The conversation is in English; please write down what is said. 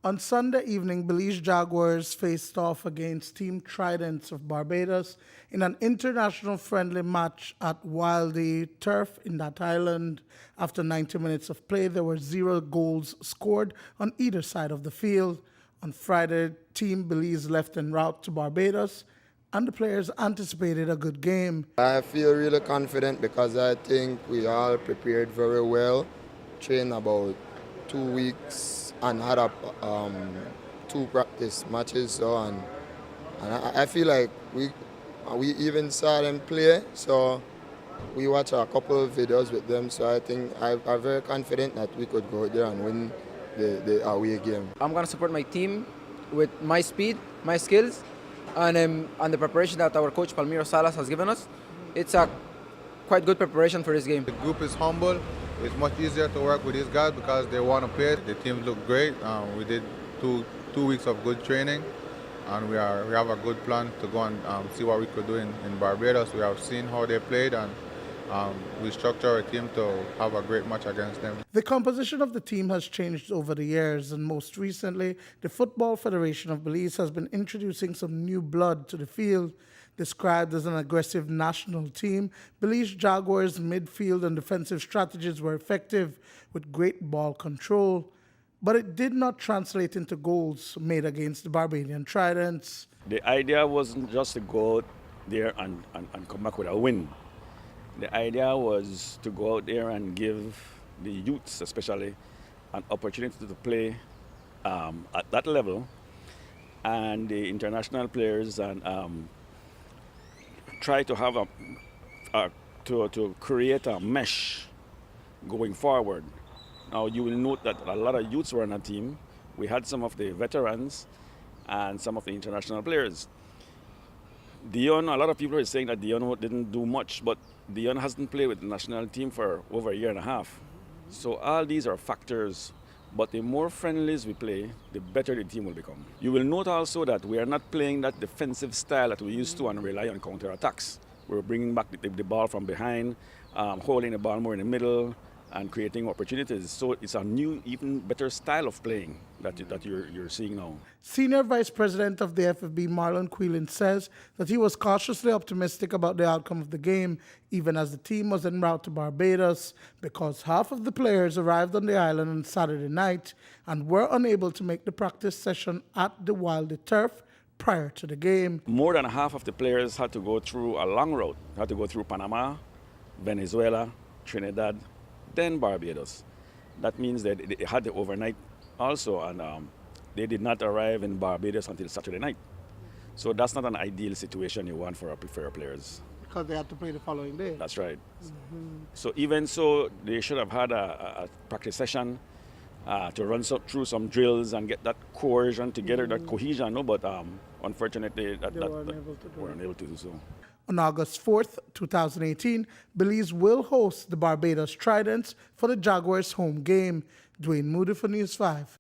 On Sunday evening, Belize Jaguars faced off against Team Tridents of Barbados in an international friendly match at Wildy Turf in that island. After 90 minutes of play, there were 0 goals scored on either side of the field. On Friday, Team Belize left en route to Barbados, and the players anticipated a good game. I feel really confident because I think we all prepared very well, trained about 2 weeks and had up 2 practice matches. And I feel like we even saw them play, so we watched a couple of videos with them. So I think I'm very confident that we could go there and win the away game. I'm going to support my team with my speed, my skills, and the preparation that our coach Palmiro Salas has given us. It's a quite good preparation for this game. The group is humble. It's much easier to work with these guys because they want to play. The team looked great. We did two weeks of good training, and we have a good plan to go and see what we could do in Barbados. We have seen how they played, and we structure our team to have a great match against them. The composition of the team has changed over the years, and most recently, the Football Federation of Belize has been introducing some new blood to the field. Described as an aggressive national team, Belize Jaguars' midfield and defensive strategies were effective with great ball control, but it did not translate into goals made against the Barbadian Tridents. The idea wasn't just to go out there and come back with a win. The idea was to go out there and give the youths especially an opportunity to play at that level, and the international players and try to have to create a mesh going forward. Now you will note that a lot of youths were on a team. We had some of the veterans and some of the international players. Duane, a lot of people are saying that Duane didn't do much, but Duane hasn't played with the national team for over a year and a half. So all these are factors, but the more friendlies we play, the better the team will become. You will note also that we are not playing that defensive style that we used to and rely on counter-attacks. We're bringing back the ball from behind, holding the ball more in the middle, and creating opportunities. So it's a new, even better style of playing that you're seeing now. Senior Vice President of the FFB, Marlon Quillen, says that he was cautiously optimistic about the outcome of the game, even as the team was en route to Barbados, because half of the players arrived on the island on Saturday night and were unable to make the practice session at the Wildy Turf prior to the game. More than half of the players had to go through a long route, had to go through Panama, Venezuela, Trinidad, then Barbados. That means that they had the overnight also, and they did not arrive in Barbados until Saturday night. So that's not an ideal situation you want for our players. Because they had to play the following day. That's right. So even so, they should have had a practice session to run through some drills and get that cohesion together, that cohesion. No, but unfortunately, they were unable to do so. On August 4th, 2018, Belize will host the Barbados Tridents for the Jaguars' home game. Duane, Moody for News 5.